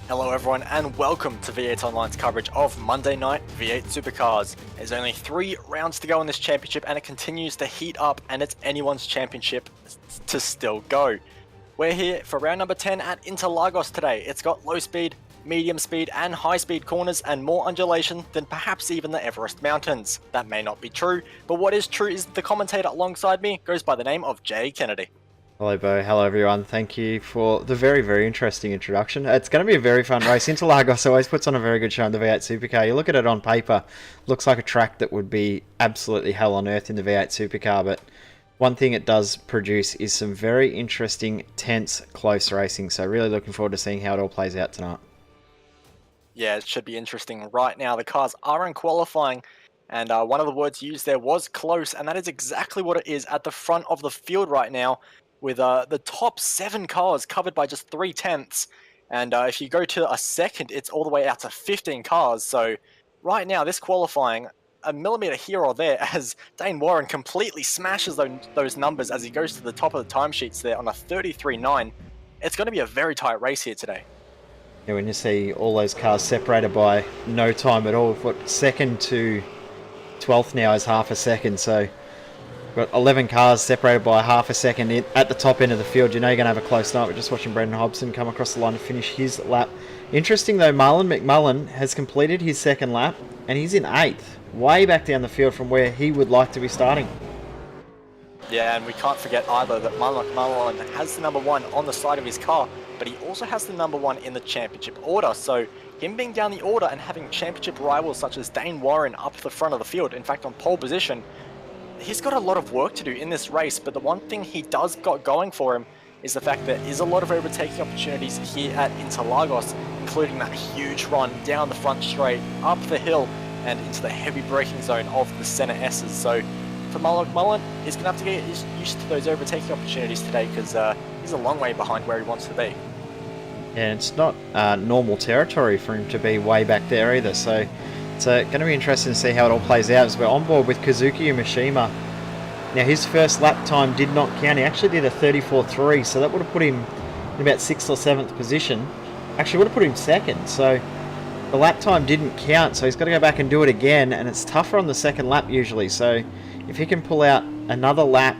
Hello everyone and welcome to V8 Online's coverage of Monday Night V8 Supercars. There's only 3 rounds to go in this championship and it continues to heat up, and it's anyone's championship to still go. We're here for round number 10 at Interlagos today. It's got low speed, medium speed and high speed corners and more undulation than perhaps even the Everest Mountains. That may not be true, but what is true is the commentator alongside me goes by the name of Jay Kennedy. Hello, Bo. Hello, everyone. Thank you for the very, very interesting introduction. It's going to be a very fun race. Interlagos always puts on a very good show in the V8 Supercar. You look at it on paper, looks like a track that would be absolutely hell on earth in the V8 Supercar, but one thing it does produce is some very interesting, tense, close racing. So really looking forward to seeing how it all plays out tonight. Yeah, it should be interesting. Right now, the cars are in qualifying, and one of the words used there was close, and that is exactly what it is at the front of the field right now, with the top 7 cars covered by just 3/10. And if you go to a second, it's all the way out to 15 cars. So right now, this qualifying, a millimeter here or there, as Dane Warren completely smashes those numbers as he goes to the top of the timesheets there on a 33.9. It's going to be a very tight race here today. Yeah, when you see all those cars separated by no time at all, what second to 12th now is half a second, so got 11 cars separated by half a second at the top end of the field. You know you're going to have a close night. We're just watching Brendan Hobson come across the line to finish his lap. Interesting though, Marlon McMullen has completed his second lap and he's in 8th, way back down the field from where he would like to be starting. Yeah, and we can't forget either that Marlon McMullen has the number 1 on the side of his car, but he also has the number 1 in the championship order. So him being down the order and having championship rivals such as Dane Warren up the front of the field, in fact on pole position, he's got a lot of work to do in this race. But the one thing he does got going for him is the fact that there is a lot of overtaking opportunities here at Interlagos, including that huge run down the front straight, up the hill, and into the heavy braking zone of the center S's. So for Marlon McMullen, he's going to have to get used to those overtaking opportunities today, because he's a long way behind where he wants to be. And it's not normal territory for him to be way back there either, so it's going to be interesting to see how it all plays out as we're on board with Kazuki Umeshima. Now his first lap time did not count. He actually did a 34.3, so that would have put him in about 6th or 7th position. Actually would have put him 2nd, so the lap time didn't count, so he's got to go back and do it again, and it's tougher on the second lap usually. So if he can pull out another lap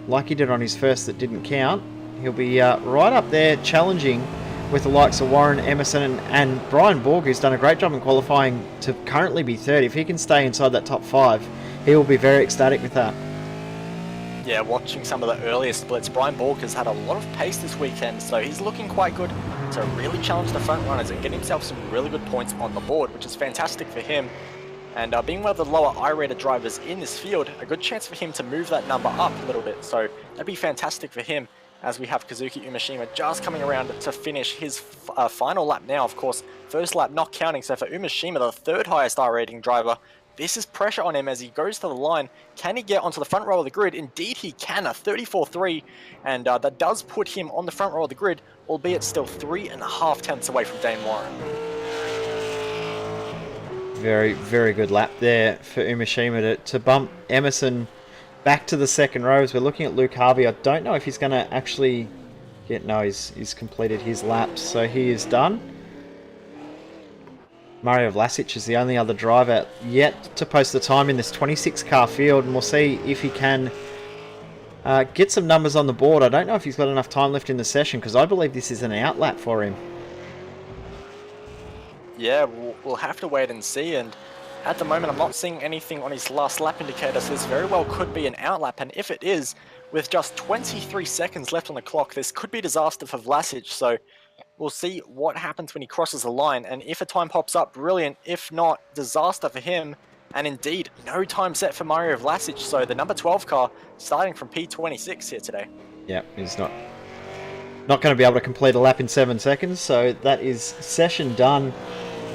like he did on his first that didn't count, he'll be right up there challenging with the likes of Warren, Emerson and Brian Borg, who's done a great job in qualifying to currently be 3rd. If he can stay inside that top 5, he will be very ecstatic with that. Yeah, watching some of the earlier splits, Brian Borg has had a lot of pace this weekend, so he's looking quite good to really challenge the front runners and get himself some really good points on the board, which is fantastic for him. And being one of the lower I-rated drivers in this field, a good chance for him to move that number up a little bit, so that'd be fantastic for him, as we have Kazuki Umeshima just coming around to finish his final lap now. Of course, first lap not counting, so for Umeshima, the 3rd highest I-rating driver, this is pressure on him as he goes to the line. Can he get onto the front row of the grid? Indeed he can, a 34.3, and that does put him on the front row of the grid, albeit still 3.5 tenths away from Dane Warren. Very, very good lap there for Umeshima to bump Emerson back to the second row. As we're looking at Luke Harvey, I don't know if he's going to actually get... No, he's completed his laps, so he is done. Mario Vlasic is the only other driver yet to post the time in this 26 car field, and we'll see if he can get some numbers on the board. I don't know if he's got enough time left in the session, because I believe this is an out lap for him. Yeah, we'll have to wait and see, and at the moment I'm not seeing anything on his last lap indicator, so this very well could be an outlap, and if it is, with just 23 seconds left on the clock, this could be disaster for Vlasic. So we'll see what happens when he crosses the line, and if a time pops up, brilliant. If not, disaster for him. And indeed, no time set for Mario Vlasic, so the number 12 car starting from P26 here today. Yeah, he's not going to be able to complete a lap in 7 seconds, so that is session done.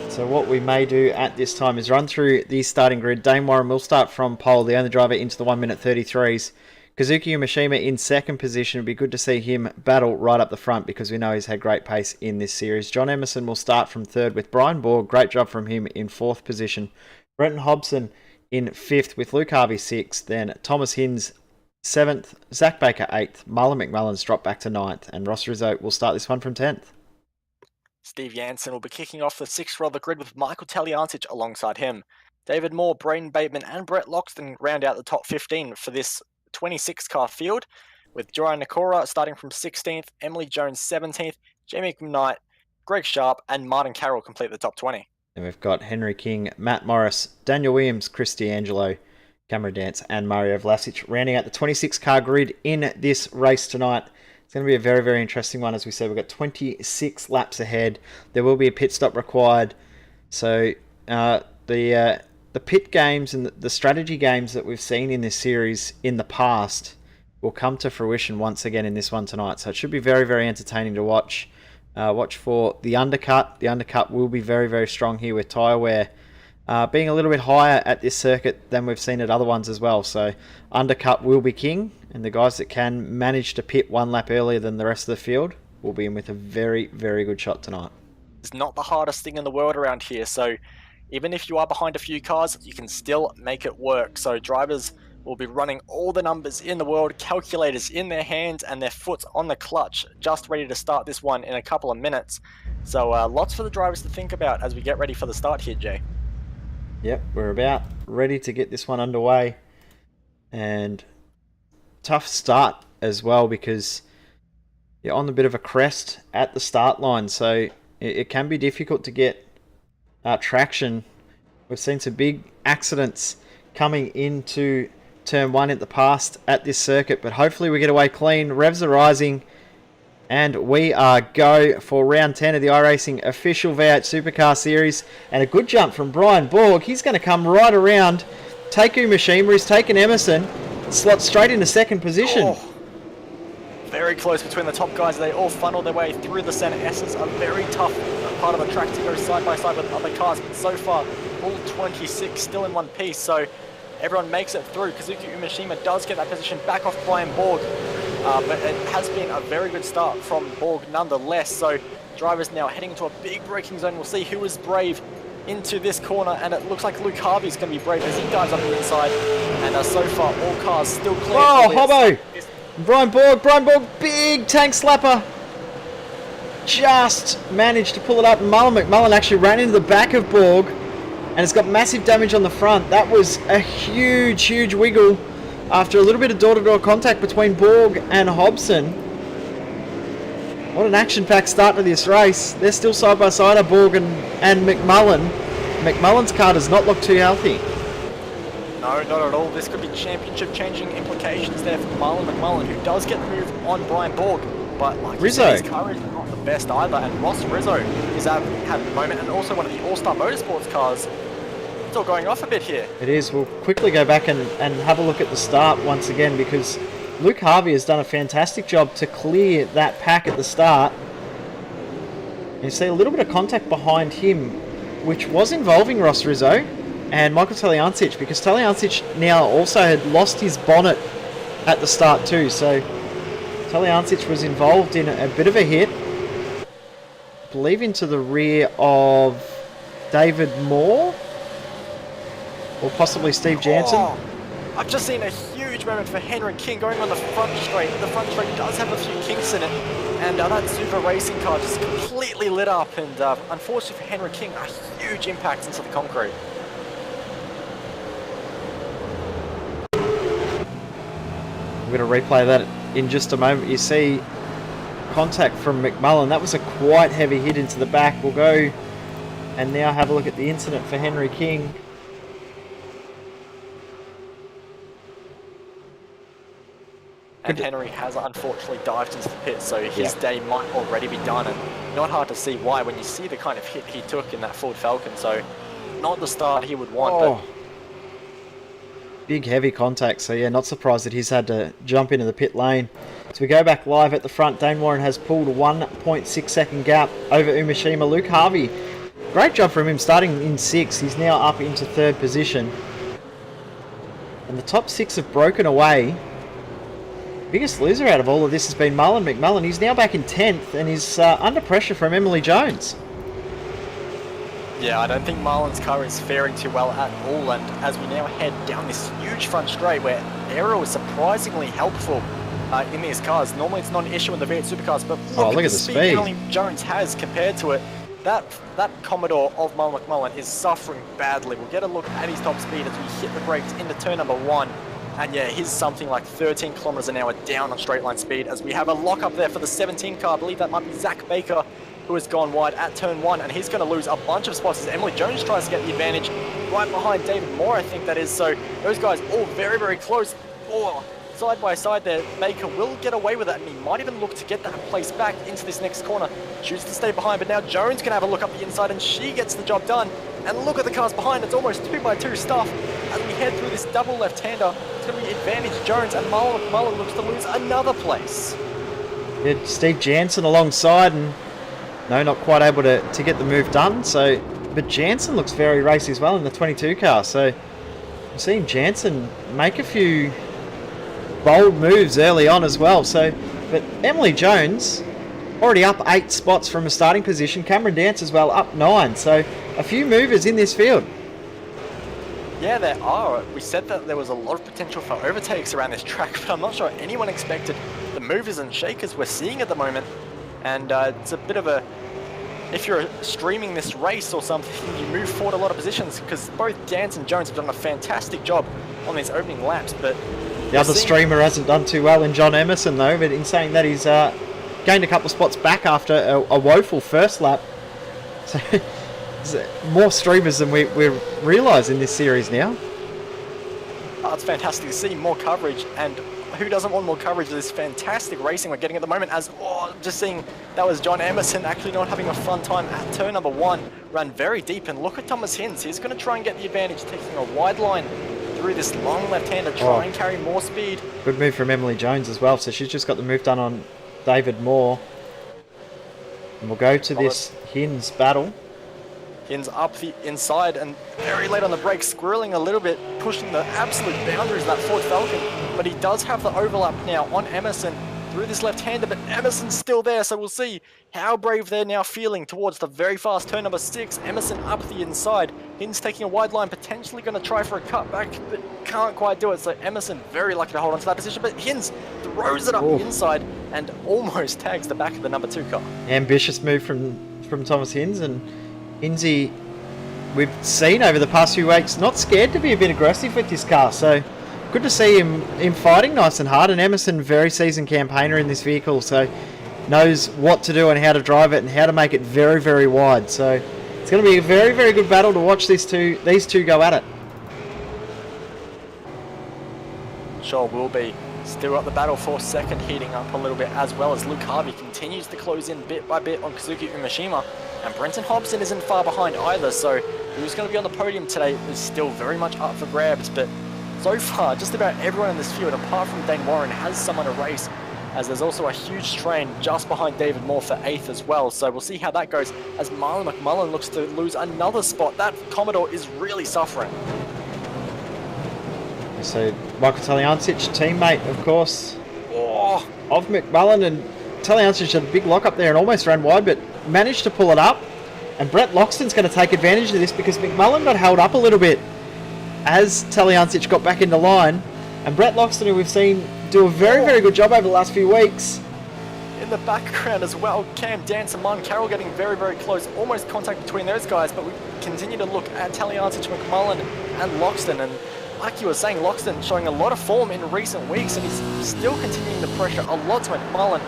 So what we may do at this time is run through the starting grid. Dane Warren will start from pole, the only driver into the 1 minute 33s. Kazuki Umeshima in 2nd position. It'd be good to see him battle right up the front, because we know he's had great pace in this series. John Emerson will start from 3rd with Brian Borg. Great job from him in 4th position. Brenton Hobson in 5th with Luke Harvey 6th. Then Thomas Hinz 7th. Zach Baker 8th. Marlon McMullen's dropped back to 9th. And Ross Rizzo will start this one from 10th. Steve Jansen will be kicking off the sixth row of the grid with Michael Taliancic alongside him. David Moore, Braden Bateman and Brett Loxton round out the top 15 for this 26 car field, with Joran Nakora starting from 16th, Emily Jones 17th, Jamie McKnight, Greg Sharp and Martin Carroll complete the top 20. And we've got Henry King, Matt Morris, Daniel Williams, Chris D'Angelo, Cameron Dance and Mario Vlasic rounding out the 26 car grid in this race tonight. It's going to be a very, very interesting one. As we said, we've got 26 laps ahead. There will be a pit stop required. So the pit games and the strategy games that we've seen in this series in the past will come to fruition once again in this one tonight. So it should be very, very entertaining to watch. Watch for the undercut. The undercut will be very, very strong here with tyre wear being a little bit higher at this circuit than we've seen at other ones as well. So undercut will be king, and the guys that can manage to pit one lap earlier than the rest of the field will be in with a very, very good shot tonight. It's not the hardest thing in the world around here, so even if you are behind a few cars, you can still make it work. So drivers will be running all the numbers in the world, calculators in their hands and their foot on the clutch, just ready to start this one in a couple of minutes. So lots for the drivers to think about as we get ready for the start here, Jay. Yep, we're about ready to get this one underway. And tough start as well because you're on a bit of a crest at the start line. So it can be difficult to get traction. We've seen some big accidents coming into turn one at the past at this circuit, but hopefully we get away clean. Revs are rising. And we are go for round 10 of the iRacing official V8 Supercar Series. And a good jump from Brian Borg. He's going to come right around. Takeu Mishima, he's taken Emerson. Slots straight into second position. Oh, very close between the top guys. They all funnel their way through the center. S's a very tough part of the track to go side by side with other cars. But so far, all 26 still in one piece. So everyone makes it through. Kazuki Umeshima does get that position back off Brian Borg. But it has been a very good start from Borg nonetheless. So drivers now heading into a big braking zone. We'll see who is brave into this corner. And it looks like Luke Harvey's going to be brave as he dives up the inside. And so far, all cars still clear. Oh, Hobbo! Brian Borg, big tank slapper. Just managed to pull it up. McMullen actually ran into the back of Borg. And it's got massive damage on the front. That was a huge, huge wiggle after a little bit of door-to-door contact between Borg and Hobson. What an action-packed start to this race. They're still side-by-side, Borg and McMullen. McMullen's car does not look too healthy. No, not at all. This could be championship-changing implications there for Marlon McMullen, who does get the move on Brian Borg. But like you said, his car is not the best either. And Ross Rizzo is having a moment, and also one of the All-Star Motorsports cars. Still going off a bit here. It is. We'll quickly go back and have a look at the start once again because Luke Harvey has done a fantastic job to clear that pack at the start. You see a little bit of contact behind him, which was involving Ross Rizzo and Michael Taliancic, because Taliancic now also had lost his bonnet at the start too. So Taliancic was involved in a bit of a hit, I believe into the rear of David Moore. Or possibly Steve Jansen. Oh, I've just seen a huge moment for Henry King going on the front straight. The front straight does have a few kinks in it. And that Super Racing car just completely lit up. And unfortunately for Henry King, a huge impact into the concrete. We're going to replay that in just a moment. You see contact from McMullen. That was a quite heavy hit into the back. We'll go and now have a look at the incident for Henry King. And Henry has unfortunately dived into the pit, so his day might already be done, and not hard to see why when you see the kind of hit he took in that Ford Falcon. So not the start he would want, but big heavy contact. So yeah, not surprised that he's had to jump into the pit lane. So we go back live at the front. Dane Warren has pulled a 1.6 second gap over Umeshima. Luke Harvey, great job from him starting in 6th. He's now up into 3rd position. And the top 6 have broken away. Biggest loser out of all of this has been Marlon McMullen. He's now back in 10th and is under pressure from Emily Jones. Yeah, I don't think Marlon's car is faring too well at all, and as we now head down this huge front straight where aero is surprisingly helpful in these cars. Normally it's not an issue in the V8 supercars, but Look at the speed Emily Jones has compared to it. That Commodore of Mullen McMullen is suffering badly. We'll get a look at his top speed as we hit the brakes into turn number 1. And yeah, he's something like 13 kilometers an hour down on straight line speed as we have a lock up there for the 17 car. I believe that might be Zach Baker, who has gone wide at turn 1, and he's going to lose a bunch of spots as Emily Jones tries to get the advantage right behind David Moore, I think that is. So those guys all very, very close. Oh, side by side there. Baker will get away with it, and he might even look to get that place back into this next corner. Chooses to stay behind, but now Jones can have a look up the inside, and she gets the job done. And look at the cars behind. It's almost 2x2 stuff as we head through this double left-hander. It's going to be advantage Jones, and Mullen looks to lose another place. Yeah, Steve Jansen alongside, and no, not quite able to get the move done. So, but Jansen looks very racy as well in the 22 car. So I'm seeing Jansen make a few bold moves early on as well. So, but Emily Jones already up 8 spots from a starting position. Cameron Dance as well up 9. So a few movers in this field. Yeah, there are. We said that there was a lot of potential for overtakes around this track, but I'm not sure anyone expected the movers and shakers we're seeing at the moment. And it's a bit of a, if you're streaming this race or something, you move forward a lot of positions because both Dance and Jones have done a fantastic job on these opening laps. But the other streamer hasn't done too well in John Emerson though, but in saying that he's gained a couple of spots back after a woeful first lap. So more streamers than we realise in this series now. Oh, it's fantastic to see more coverage, and who doesn't want more coverage of this fantastic racing we're getting at the moment. As just seeing that was John Emerson actually not having a fun time at turn number 1, ran very deep, and look at Thomas Hinds. He's going to try and get the advantage, taking a wide line through this long left-hander, try and carry more speed. Good move from Emily Jones as well, so she's just got the move done on David Moore. And we'll go to this Hinds battle. Hinds up the inside and very late on the brakes, squirreling a little bit, pushing the absolute boundaries of that Ford Falcon. But he does have the overlap now on Emerson through this left-hander, but Emerson's still there, so we'll see how brave they're now feeling towards the very fast turn number 6. Emerson up the inside. Hinds taking a wide line, potentially going to try for a cutback, but can't quite do it. So Emerson very lucky to hold on to that position, but Hinds throws it up the inside and almost tags the back of the number 2 car. Ambitious move from Thomas Hinds, and Hinsey, we've seen over the past few weeks, not scared to be a bit aggressive with this car. So good to see him fighting nice and hard. And Emerson, very seasoned campaigner in this vehicle, so knows what to do and how to drive it and how to make it very, very wide. So it's going to be a very, very good battle to watch these two go at it. Sure will be. Still got the battle for second heating up a little bit, as well as Luke Harvey continues to close in bit by bit on Kazuki Umeshima. And Brenton Hobson isn't far behind either, so who's going to be on the podium today is still very much up for grabs. But so far, just about everyone in this field, apart from Dane Warren, has someone to race, as there's also a huge strain just behind David Moore for 8th as well. So we'll see how that goes as Marlon McMullen looks to lose another spot. That Commodore is really suffering. So Michael Taliancic, teammate, of course, of McMullen, and Taliancic had a big lock up there and almost ran wide, but managed to pull it up. And Brett Loxton's going to take advantage of this because McMullen got held up a little bit as Taliancic got back into line. And Brett Loxton, who we've seen do a very, very good job over the last few weeks. In the background as well, Cam Dance and Martin Carroll getting very, very close. Almost contact between those guys, but we continue to look at Taliancic, McMullen and Loxton. And like you were saying, Loxton showing a lot of form in recent weeks, and he's still continuing to pressure a lot to McMullen,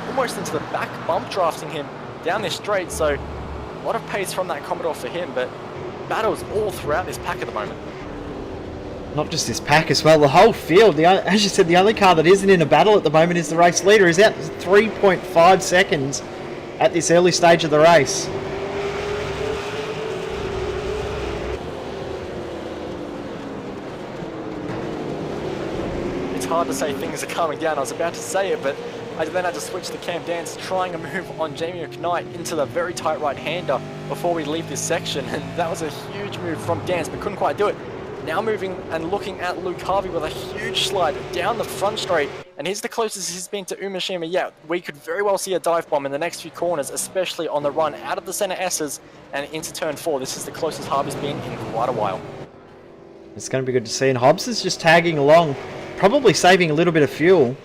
almost into the back, bump drafting him down this straight. So a lot of pace from that Commodore for him, but battles all throughout this pack at the moment. Not just this pack as well, the whole field. As you said, the only car that isn't in a battle at the moment is the race leader. He's out 3.5 seconds at this early stage of the race. It's hard to say things are calming down. I was about to say it, but I then had to switch to Cam Dance, trying a move on Jamie McKnight into the very tight right-hander before we leave this section, and that was a huge move from Dance, but couldn't quite do it. Now moving and looking at Luke Harvey with a huge slide down the front straight, and he's the closest he's been to Umeshima yet. We could very well see a dive bomb in the next few corners, especially on the run out of the center S's and into turn 4. This is the closest Harvey's been in quite a while. It's going to be good to see, and Hobbs is just tagging along, probably saving a little bit of fuel.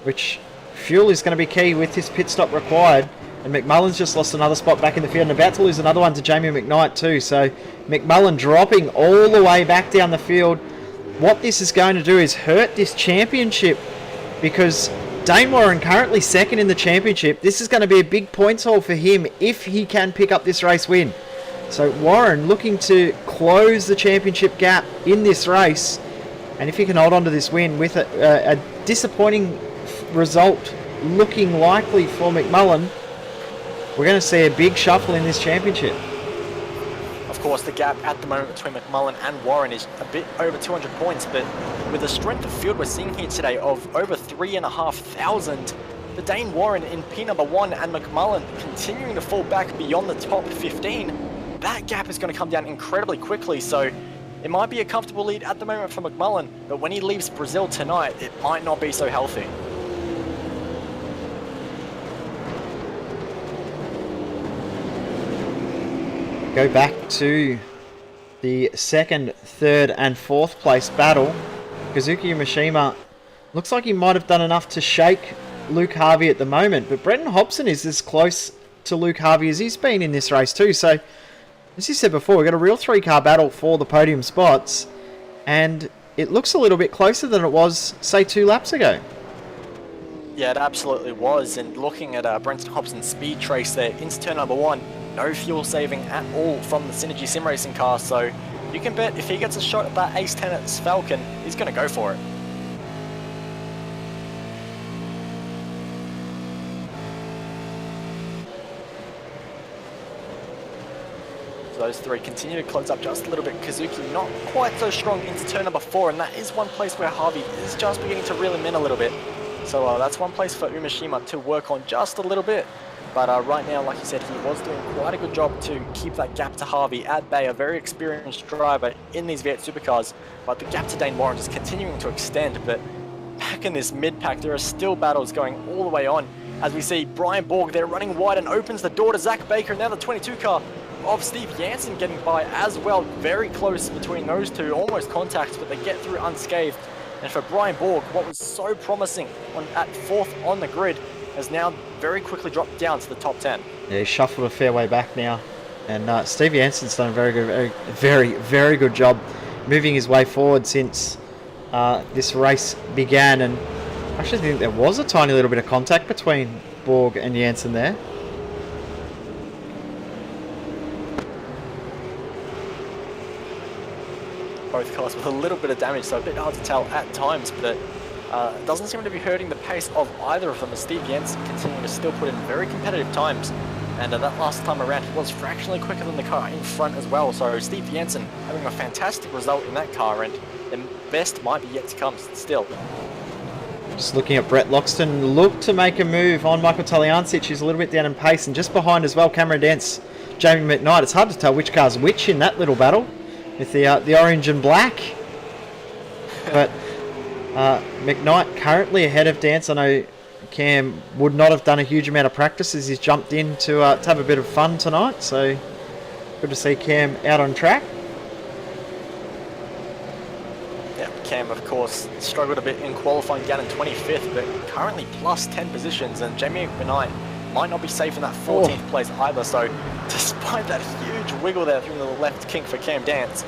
which fuel is going to be key with this pit stop required. And McMullen's just lost another spot back in the field and about to lose another one to Jamie McKnight too. So McMullen dropping all the way back down the field. What this is going to do is hurt this championship, because Dane Warren currently second in the championship. This is going to be a big points haul for him if he can pick up this race win. So Warren looking to close the championship gap in this race. And if he can hold on to this win with a disappointing result looking likely for McMullen, we're going to see a big shuffle in this championship. Of course, the gap at the moment between McMullen and Warren is a bit over 200 points, but with the strength of field we're seeing here today of over 3,500, the Dane Warren in P1 and McMullen continuing to fall back beyond the top 15, that gap is going to come down incredibly quickly. So it might be a comfortable lead at the moment for McMullen, but when he leaves Brazil tonight, it might not be so healthy. Go back to the second, third and fourth place battle. Kazuki Mishima looks like he might have done enough to shake Luke Harvey at the moment, but Brendan Hobson is as close to Luke Harvey as he's been in this race too. So as you said before, we've got a real three-car battle for the podium spots, and it looks a little bit closer than it was, say, 2 laps ago. Yeah, it absolutely was. And looking at Brendan Hobson's speed trace there into turn number 1, no fuel saving at all from the Synergy Sim Racing car, so you can bet if he gets a shot at that Ace 10 at this Falcon, he's going to go for it. So those three continue to close up just a little bit. Kazuki not quite so strong into turn number 4, and that is one place where Harvey is just beginning to reel him in a little bit. So that's one place for Umeshima to work on just a little bit. But right now, like you said, he was doing quite a good job to keep that gap to Harvey at bay, a very experienced driver in these V8 supercars. But the gap to Dane Warren is continuing to extend. But back in this mid-pack, there are still battles going all the way on. As we see Brian Borg there running wide and opens the door to Zach Baker. Now the 22 car of Steve Jansen getting by as well. Very close between those two, almost contact, but they get through unscathed. And for Brian Borg, what was so promising at 4th on the grid has now very quickly dropped down to the top 10. Yeah, he's shuffled a fair way back now. And Steve Jansen's done a very good job moving his way forward since this race began. And I actually think there was a tiny little bit of contact between Borg and Jansen there. Both cars with a little bit of damage, so a bit hard to tell at times, but it doesn't seem to be hurting the pace of either of them, as Steve Jansen continuing to still put in very competitive times. And that last time around, he was fractionally quicker than the car in front as well. So Steve Jansen having a fantastic result in that car, and the best might be yet to come still. Just looking at Brett Loxton, look to make a move on Michael Taliancic, who's a little bit down in pace, and just behind as well, Cameron Dance, Jamie McKnight. It's hard to tell which car's which in that little battle with the orange and black. But McKnight currently ahead of Dance. I know Cam would not have done a huge amount of practice as he's jumped in to have a bit of fun tonight. So good to see Cam out on track. Yeah, Cam, of course, struggled a bit in qualifying down in 25th, but currently plus 10 positions, and Jamie McKnight might not be safe in that 14th place either. So despite that huge wiggle there through the left kink for Cam Dance,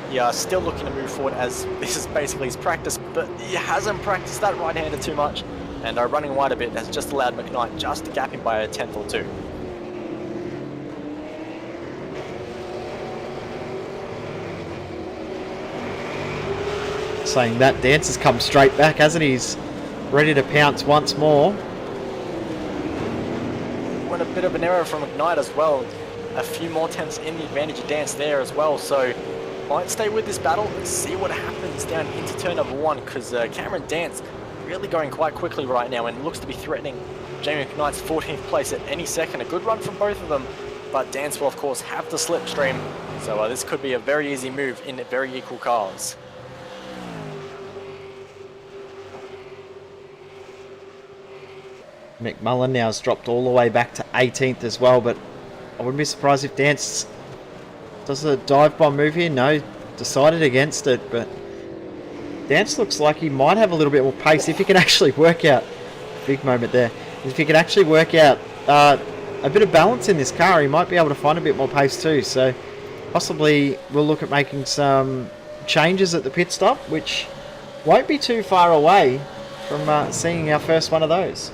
yeah, still looking to move forward, as this is basically his practice, but he hasn't practiced that right-hander too much, and running wide a bit has just allowed McKnight just to gap him by a 10th or 2. Saying that, Dance has come straight back, hasn't he? He's ready to pounce once more. Went a bit of an error from McKnight as well. A few more tenths in the advantage of Dance there as well, so might stay with this battle and see what happens down into turn number 1, because Cameron Dance really going quite quickly right now and looks to be threatening Jamie McKnight's 14th place at any second. A good run from both of them, but Dance will of course have the slipstream, so this could be a very easy move in very equal cars. McMullen now has dropped all the way back to 18th as well, but I wouldn't be surprised if Dance does a dive bomb move here. No, decided against it, but Dance looks like he might have a little bit more pace if he can actually work out big moment there. If he can actually work out a bit of balance in this car, he might be able to find a bit more pace too. So possibly we'll look at making some changes at the pit stop, which won't be too far away from seeing our first one of those.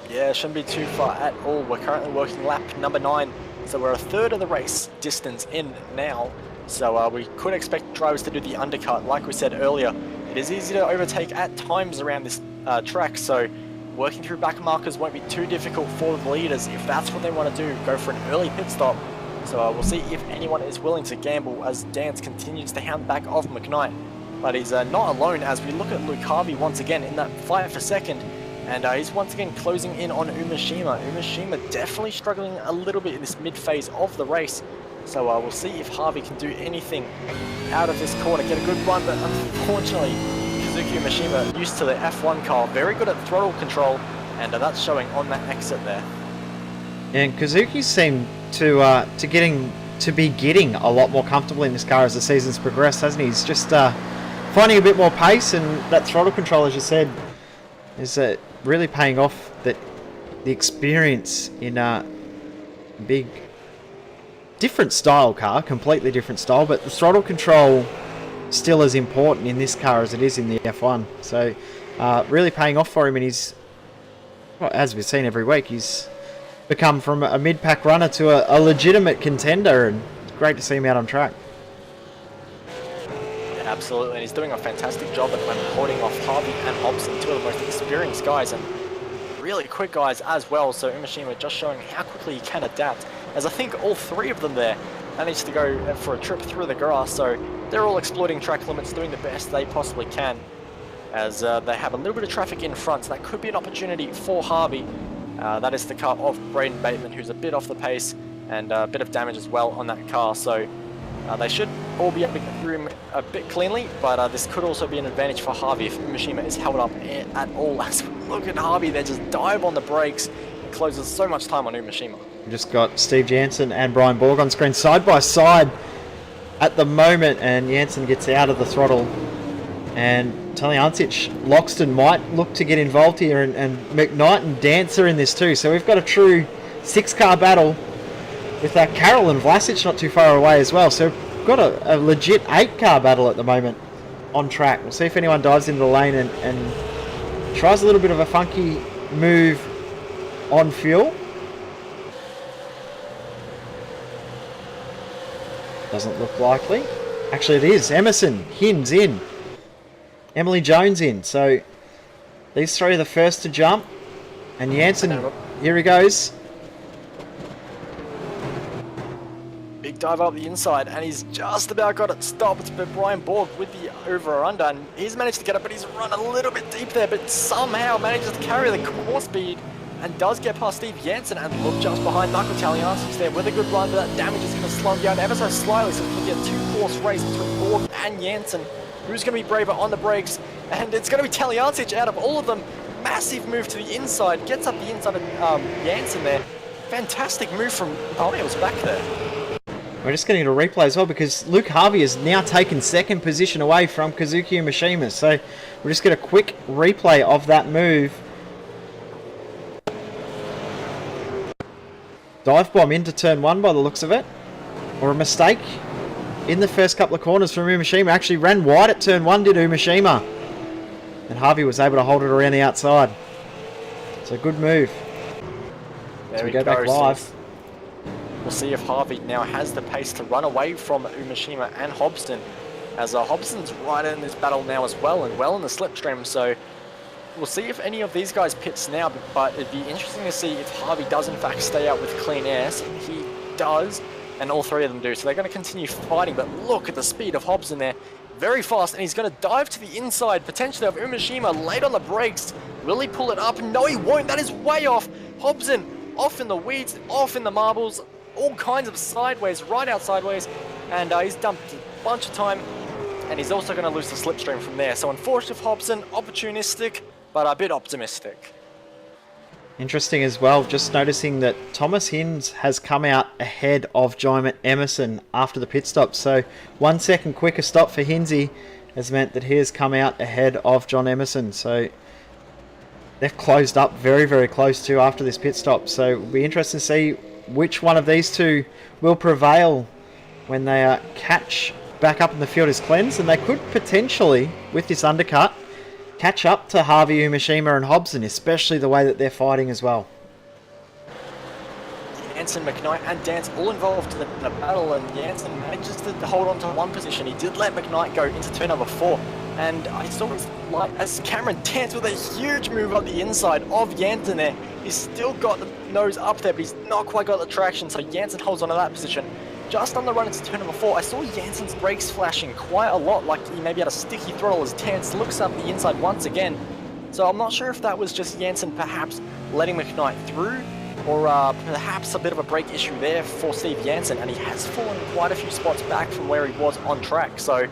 Yeah, shouldn't be too far at all. We're currently working lap number 9, so we're a third of the race distance in now. So we could expect drivers to do the undercut. Like we said earlier, it is easy to overtake at times around this track, so working through back markers won't be too difficult for the leaders if that's what they want to do, go for an early pit stop. So we'll see if anyone is willing to gamble as Dance continues to hound back of McKnight. But he's not alone as we look at Luke Harvey once again in that fight for second. And he's once again closing in on Umeshima. Umeshima definitely struggling a little bit in this mid-phase of the race. So we'll see if Harvey can do anything out of this corner, get a good run, but unfortunately, Kazuki Umeshima, used to the F1 car, very good at throttle control, and that's showing on that exit there. And Kazuki seemed to be getting a lot more comfortable in this car as the season's progressed, hasn't he? He's just finding a bit more pace, and that throttle control, as you said, is really paying off. That the experience in a big, different style car, completely different style, but the throttle control still as important in this car as it is in the F1. So really paying off for him, and he's, well, as we've seen every week, he's become from a mid-pack runner to a legitimate contender, and it's great to see him out on track. Yeah, absolutely, and he's doing a fantastic job at the moment, holding off Harvey and Hobson, two of the most experienced guys and really quick guys as well. So Umeshima just showing how quickly he can adapt, as I think all three of them there managed to go for a trip through the grass, so they're all exploiting track limits, doing the best they possibly can, as they have a little bit of traffic in front, so that could be an opportunity for Harvey. That is the car of Braden Bateman, who's a bit off the pace and a bit of damage as well on that car, so they should all be able to get through him a bit cleanly, but this could also be an advantage for Harvey if Umeshima is held up at all. As we look at Harvey there, just dive on the brakes, it closes so much time on Umeshima. We just got Steve Jansen and Brian Borg on screen side by side at the moment, and Jansen gets out of the throttle, and Taljancic, Loxton might look to get involved here, and McKnight and Dance are in this too. So we've got a true 6-car battle with Carroll and Vlasic not too far away as well. So we've got a legit 8-car battle at the moment on track. We'll see if anyone dives into the lane and tries a little bit of a funky move on fuel. Doesn't look likely. Actually, it is. Emerson, Hinds in. Emily Jones in. So these three are the first to jump. And Jansen, here he goes. Big dive up the inside, and he's just about got it stopped, but Brian Borg with the over or under, and he's managed to get it, but he's run a little bit deep there, but somehow manages to carry the core speed and does get past Steve Jansen, and look just behind Michael Taljancic there with a good run, but that damage is going to slow him down ever so slightly, so we can get a 2-course race between Borg and Jansen. Who's going to be braver on the brakes? And it's going to be Taljancic out of all of them. Massive move to the inside, gets up the inside of Jansen there. Fantastic move from Miles back there. We're just getting a replay as well, because Luke Harvey has now taken second position away from Kazuki Umeshima. So we'll just get a quick replay of that move. Dive bomb into turn 1 by the looks of it. Or a mistake in the first couple of corners from Umeshima. Actually ran wide at turn 1, did Umeshima. And Harvey was able to hold it around the outside. It's a good move. There so we go back live. We'll see if Harvey now has the pace to run away from Umeshima and Hobson, as Hobson's right in this battle now as well, and well in the slipstream, so we'll see if any of these guys pits now, but it'd be interesting to see if Harvey does in fact stay out with clean air. So he does, and all three of them do, so they're going to continue fighting, but look at the speed of Hobson there. Very fast, and he's going to dive to the inside, potentially of Umeshima, late on the brakes. Will he pull it up? No, he won't. That is way off. Hobson off in the weeds, off in the marbles, all kinds of sideways, right out sideways, and he's dumped a bunch of time, and he's also going to lose the slipstream from there. So unfortunate for Hobson, opportunistic, but a bit optimistic. Interesting as well, just noticing that Thomas Hinds has come out ahead of Jaimet Emerson after the pit stop. So 1 second quicker stop for Hindsy has meant that he has come out ahead of John Emerson. So They've closed up very, very close to after this pit stop. So it'll be interesting to see which one of these two will prevail when they catch back up and the field is cleansed. And they could potentially, with this undercut, catch up to Harvey, Umeshima and Hobson, especially the way that they're fighting as well. Jansen, McKnight and Dance all involved in the battle, and Jansen manages to hold on to one position. He did let McKnight go into turn number 4, and I saw his light as Cameron Dance with a huge move up the inside of Jansen there. He's still got the nose up there, but he's not quite got the traction, so Jansen holds on to that position. Just on the run into turn number 4, I saw Jansen's brakes flashing quite a lot, like he maybe had a sticky throttle as Dance looks up the inside once again. So I'm not sure if that was just Jansen perhaps letting McKnight through, or perhaps a bit of a brake issue there for Steve Jansen, and he has fallen quite a few spots back from where he was on track, so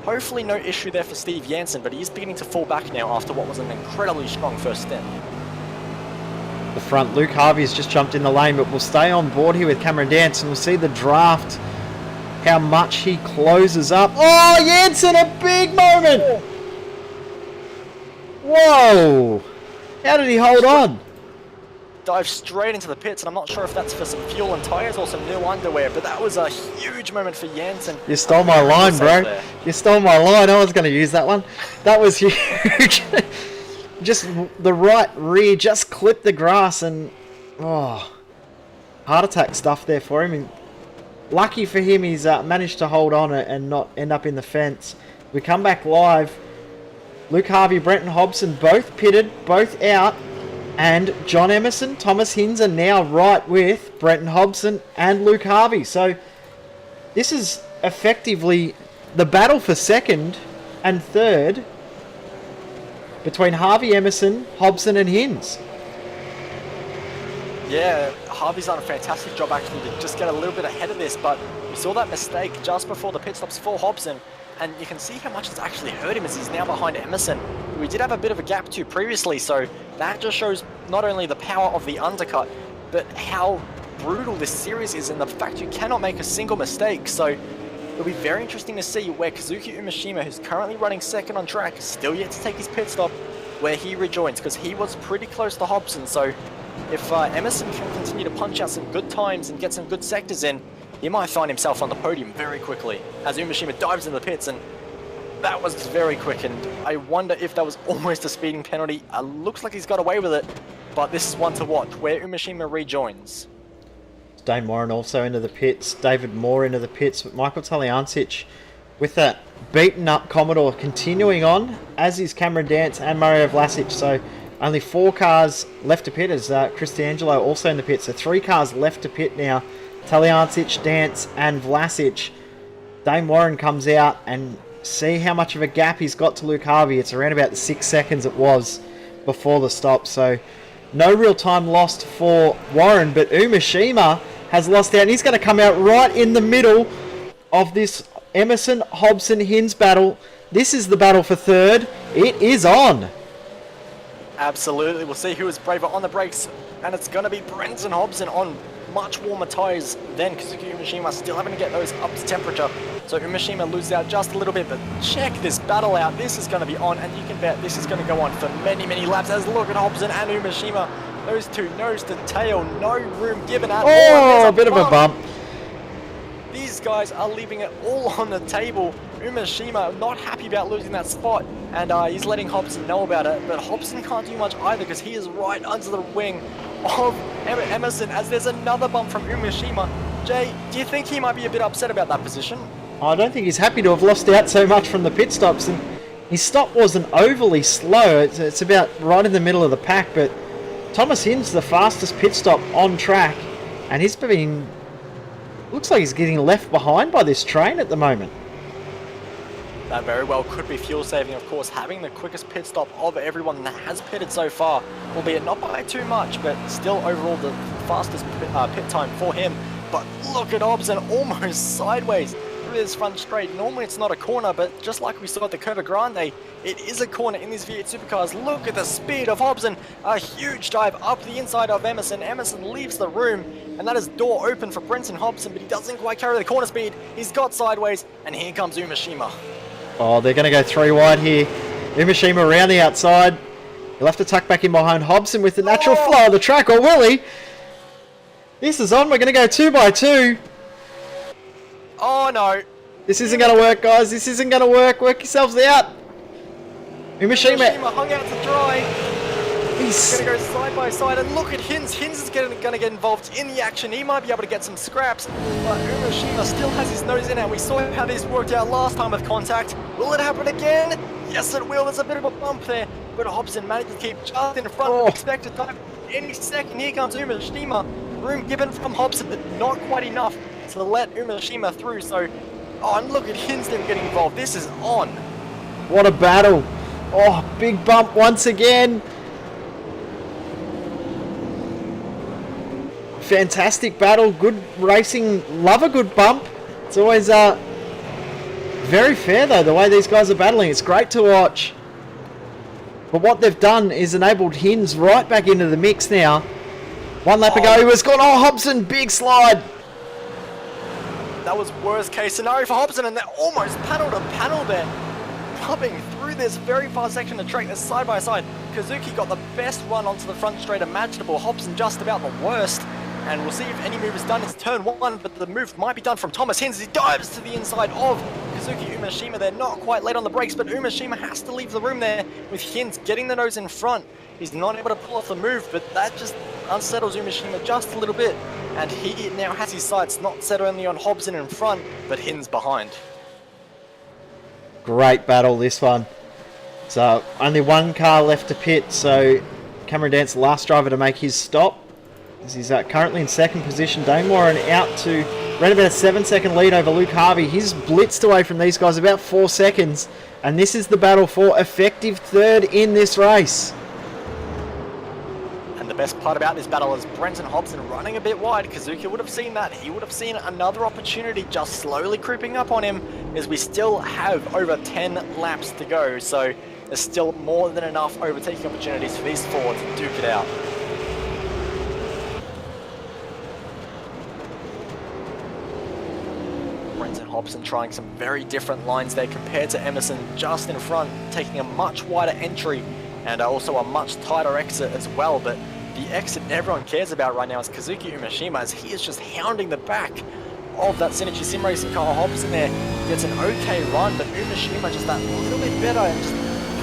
hopefully no issue there for Steve Jansen, but he is beginning to fall back now after what was an incredibly strong first stint. The front, Luke Harvey has just jumped in the lane, but we'll stay on board here with Cameron Dance, and we'll see the draft, how much he closes up. Oh, Jansen, a big moment! Whoa! How did he hold on? Dive straight into the pits, and I'm not sure if that's for some fuel and tyres or some new underwear, but that was a huge moment for Jansen. You stole my line, bro. You stole my line. I was going to use that one. That was huge. Just the right rear just clipped the grass, and oh, heart attack stuff there for him. And lucky for him, he's managed to hold on and not end up in the fence. We come back live. Luke Harvey, Brenton Hobson, both pitted, both out. And John Emerson, Thomas Hinz are now right with Brenton Hobson and Luke Harvey. So this is effectively the battle for second and third between Harvey, Emerson, Hobson and Hinz. Yeah, Harvey's done a fantastic job actually to just get a little bit ahead of this, but we saw that mistake just before the pit stops for Hobson, and you can see how much it's actually hurt him as he's now behind Emerson. We did have a bit of a gap too previously, so that just shows not only the power of the undercut, but how brutal this series is and the fact you cannot make a single mistake. So it'll be very interesting to see where Kazuki Umeshima, who's currently running second on track, still yet to take his pit stop, where he rejoins, because he was pretty close to Hobson. So if Emerson can continue to punch out some good times and get some good sectors in, he might find himself on the podium very quickly as Umeshima dives into the pits, and that was very quick, and I wonder if that was almost a speeding penalty. Looks like he's got away with it, but this is one to watch where Umeshima rejoins. Dane Warren also into the pits, David Moore into the pits, but Michael Taliancic with that beaten up Commodore continuing on, as is Cameron Dance and Mario Vlasic. So only 4 cars left to pit, as Chris D'Angelo also in the pits. So 3 cars left to pit now. Taliancic, Dance and Vlasic. Dane Warren comes out, and see how much of a gap he's got to Luke Harvey. It's around about the 6 seconds it was before the stop. So no real time lost for Warren, but Umeshima has lost out, and he's going to come out right in the middle of this Emerson, Hobson, Hinz battle. This is the battle for third. It is on. Absolutely. We'll see who is braver on the brakes, and it's going to be Brenton Hobson on much warmer tyres than Kazuki Umeshima, still having to get those up to temperature. So Umeshima loses out just a little bit, but check this battle out. This is going to be on, and you can bet this is going to go on for many, many laps. As look at Hobson and Umeshima, those two nose to tail, no room given at all. Oh, a bit of a bump. These guys are leaving it all on the table. Umeshima not happy about losing that spot, and he's letting Hobson know about it, but Hobson can't do much either because he is right under the wing of Emerson, as there's another bump from Umeshima. Jay, do you think he might be a bit upset about that position? I don't think he's happy to have lost out so much from the pit stops, and his stop wasn't overly slow. It's about right in the middle of the pack, but Thomas Hinz, the fastest pit stop on track, and he's been, looks like he's getting left behind by this train at the moment. That very well could be fuel saving, of course, having the quickest pit stop of everyone that has pitted so far, albeit not by too much, but still overall the fastest pit time for him. But look at Hobson, almost sideways through this front straight. Normally it's not a corner, but just like we saw at the Curva Grande, it is a corner in these V8 supercars. Look at the speed of Hobson, a huge dive up the inside of Emerson. Emerson leaves the room, and that is door open for Brenton Hobson, but he doesn't quite carry the corner speed. He's got sideways, and here comes Umeshima. Oh, they're going to go 3 wide here. Umeshima around the outside. He'll have to tuck back in behind Hobson with the natural flow of the track, or will he? This is on. We're going to go 2 by 2. Oh no. This isn't going to work, guys. This isn't going to work. Work yourselves out. Umeshima hung out to dry. He's going to go side by side, and look at Hinz. Hinz is going to get involved in the action. He might be able to get some scraps, but Umeshima still has his nose in it. We saw how this worked out last time with contact. Will it happen again? Yes, it will. There's a bit of a bump there, but Hobson managed to keep just in front of expected time. Any second, here comes Umeshima. Room given from Hobson, but not quite enough to let Umeshima through. So, oh, and look at Hinz getting involved. This is on. What a battle. Oh, big bump once again. Fantastic battle. Good racing. Love a good bump. It's always very fair, though, the way these guys are battling. It's great to watch. But what they've done is enabled Hinz right back into the mix now. One lap ago, he was gone. Oh, Hobson, big slide. That was worst case scenario for Hobson, and they almost panel to panel there. Clubbing through this very fast section of track, that's side by side. Kazuki got the best run onto the front straight imaginable. Hobson just about the worst. And we'll see if any move is done. It's turn 1, but the move might be done from Thomas Hinz. He dives to the inside of Kazuki Umeshima. They're not quite late on the brakes, but Umeshima has to leave the room there with Hinz getting the nose in front. He's not able to pull off the move, but that just unsettles Umeshima just a little bit. And he now has his sights not set only on Hobson in front, but Hinz behind. Great battle, this one. So only one car left to pit, so Cameron Dance, the last driver to make his stop. He's currently in second position. Dane Warren out to around about a 7-second lead over Luke Harvey. He's blitzed away from these guys about 4 seconds. And this is the battle for effective third in this race. And the best part about this battle is Brenton Hobson running a bit wide. Kazuki would have seen that. He would have seen another opportunity just slowly creeping up on him, as we still have over 10 laps to go. So there's still more than enough overtaking opportunities for these four to duke it out. Hobson trying some very different lines there compared to Emerson, just in front, taking a much wider entry and also a much tighter exit as well. But the exit everyone cares about right now is Kazuki Umeshima, as he is just hounding the back of that Synergy Sim Racing car. Hobson there gets an okay run, but Umeshima just that little bit better, and just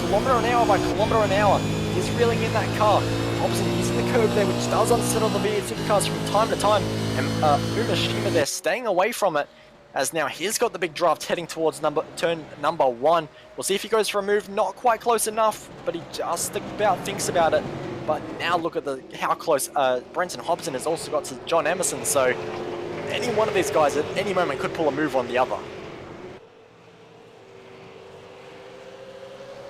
kilometre an hour by kilometre an hour, he's reeling in that car. Hobson using the curve there, which does unsettle the V8 supercars from time to time, and Umeshima there staying away from it, as now he's got the big draft heading towards turn number 1. We'll see if he goes for a move. Not quite close enough, but he just about thinks about it. But now look at how close Brenton Hobson has also got to John Emerson, so any one of these guys at any moment could pull a move on the other.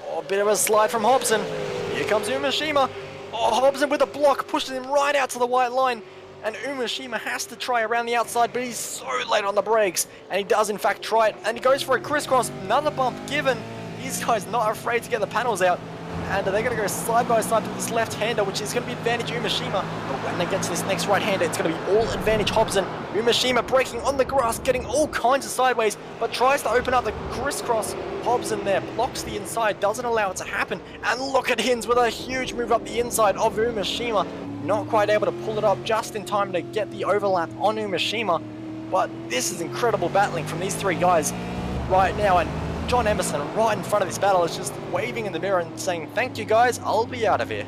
Oh, a bit of a slide from Hobson. Here comes Umeshima. Oh, Hobson with a block pushes him right out to the white line. And Umeshima has to try around the outside, but he's so late on the brakes. And he does in fact try it, and he goes for a crisscross. Another bump given. These guys not afraid to get the panels out. And they're going to go side by side with this left-hander, which is going to be advantage Umeshima. But when they get to this next right-hander, it's going to be all advantage Hobson. Umeshima braking on the grass, getting all kinds of sideways, but tries to open up the crisscross. Hobson there blocks the inside, doesn't allow it to happen. And look at Hinz with a huge move up the inside of Umeshima. Not quite able to pull it up just in time to get the overlap on Umeshima. But this is incredible battling from these three guys right now. And John Emerson right in front of this battle is just waving in the mirror and saying, "Thank you guys, I'll be out of here."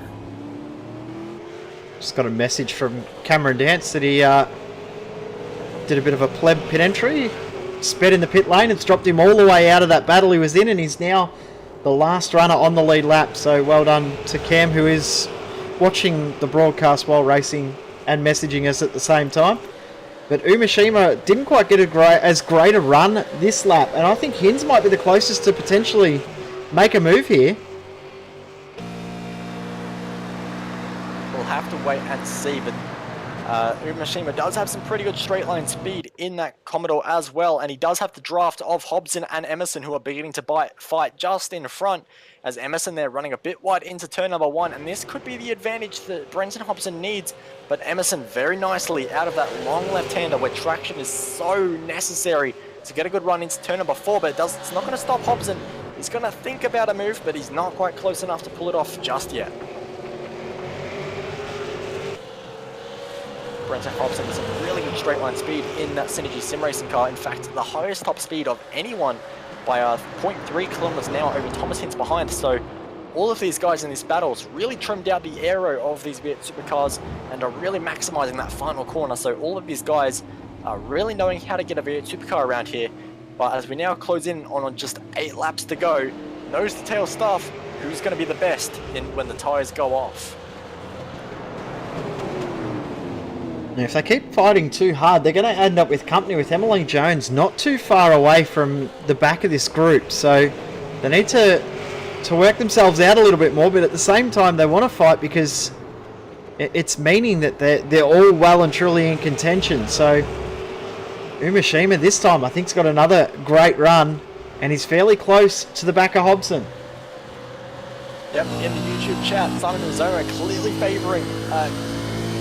Just got a message from Cameron Dance that he did a bit of a pleb pit entry, sped in the pit lane. It's dropped him all the way out of that battle he was in, and he's now the last runner on the lead lap. So well done to Cam, who is watching the broadcast while racing and messaging us at the same time. But Umeshima didn't quite get as great a run this lap, and I think Hinz might be the closest to potentially make a move here. We'll have to wait and see, but Umeshima does have some pretty good straight line speed in that Commodore as well, and he does have the draft of Hobson and Emerson, who are beginning to fight just in front, as Emerson there running a bit wide into turn number 1, and this could be the advantage that Brenton Hobson needs. But Emerson very nicely out of that long left-hander where traction is so necessary to get a good run into turn number 4, but it's not going to stop Hobson. He's going to think about a move, but he's not quite close enough to pull it off just yet. Brenton Hobson with some really good straight line speed in that Synergy Sim Racing car. In fact, the highest top speed of anyone by 0.3 kilometers an hour over Thomas Hintz behind. So all of these guys in these battles really trimmed out the aero of these V8 supercars and are really maximizing that final corner. So all of these guys are really knowing how to get a V8 supercar around here. But as we now close in on just 8 laps to go, nose to tail stuff, who's going to be the best when the tyres go off? If they keep fighting too hard, they're going to end up with company with Emily Jones not too far away from the back of this group. So they need to work themselves out a little bit more, but at the same time they want to fight because it's meaning that they're all well and truly in contention. So Umashima this time I think's got another great run and he's fairly close to the back of Hobson. Yep, in the YouTube chat, Simon Uzoma clearly favouring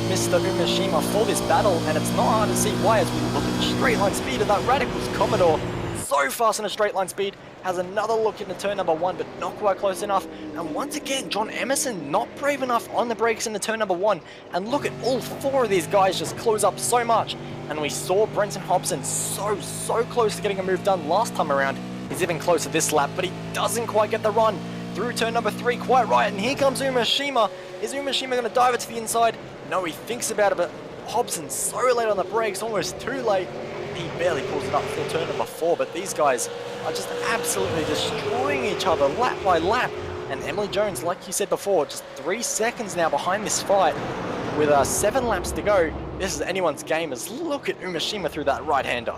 Mr. Umashima for this battle, and it's not hard to see why as we look at the straight line speed of that Radicals Commodore. So fast in a straight line speed, has another look into turn number 1, but not quite close enough. And once again, John Emerson not brave enough on the brakes into turn number 1. And look at all 4 of these guys just close up so much. And we saw Brenton Hobson so close to getting a move done last time around. He's even closer this lap, but he doesn't quite get the run through turn number 3 quite right. And here comes Umashima. Is Umashima going to dive it to the inside? No, he thinks about it, but Hobson's so late on the brakes, almost too late. He barely pulls it up for turn number 4, but these guys are just absolutely destroying each other lap by lap. And Emily Jones, like you said before, just 3 seconds now behind this fight with 7 laps to go. This is anyone's game. As look at Umashima through that right-hander.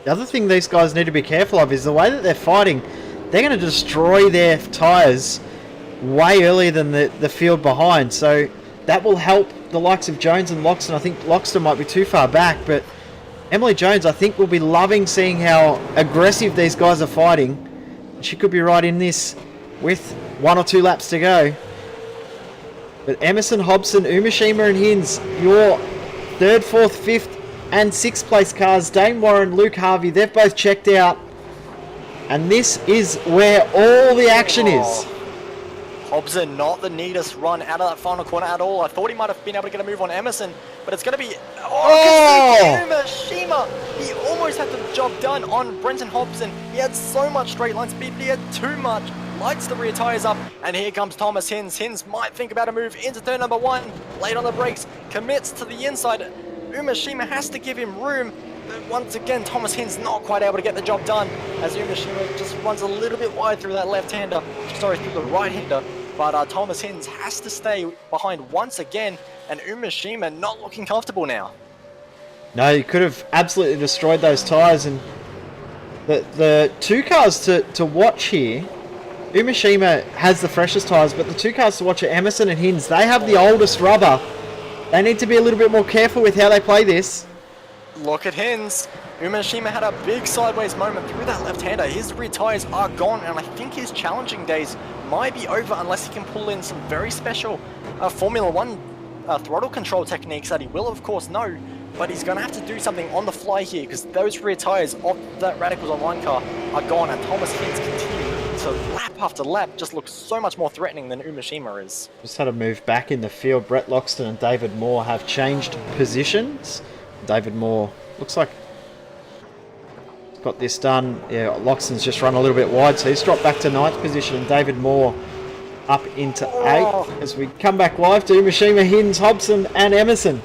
The other thing these guys need to be careful of is the way that they're fighting. They're going to destroy their tyres way earlier than the field behind. So that will help the likes of Jones and Loxton. I think Loxton might be too far back, but Emily Jones, I think, will be loving seeing how aggressive these guys are fighting. She could be right in this with 1 or 2 laps to go. But Emerson, Hobson, Umashima and Hinz, your 3rd, 4th, 5th and 6th place cars, Dane Warren, Luke Harvey, they've both checked out. And this is where all the action is. Hobson not the neatest run out of that final corner at all. I thought he might have been able to get a move on Emerson, but it's going to be... Umashima! He almost had the job done on Brenton Hobson. He had so much straight line speed, but he had too much. Lights the rear tyres up, and here comes Thomas Hinz. Hinz might think about a move into turn number 1. Late on the brakes, commits to the inside. Umashima has to give him room. But once again, Thomas Hinz not quite able to get the job done, as Umashima just runs a little bit wide through that left-hander. Sorry, through the right-hander. But Thomas Hinz has to stay behind once again, and Umashima not looking comfortable now. No, you could have absolutely destroyed those tyres, and the 2 cars to watch here, Umashima has the freshest tyres, but the 2 cars to watch are Emerson and Hinz. They have the oldest rubber. They need to be a little bit more careful with how they play this. Look at Hinz. Umashima had a big sideways moment through that left-hander. His rear tyres are gone, and I think his challenging days might be over unless he can pull in some very special Formula 1 throttle control techniques that he will, of course, know. But he's going to have to do something on the fly here because those rear tyres of that Radicals Online car are gone, and Thomas Hinz continuing to lap after lap just looks so much more threatening than Umashima is. Just had a move back in the field. Brett Loxton and David Moore have changed positions. David Moore looks like got this done. Yeah, Loxton's just run a little bit wide, so he's dropped back to 9th position, and David Moore up into 8th. As we come back live to Umashima, Hinz, Hobson and Emerson.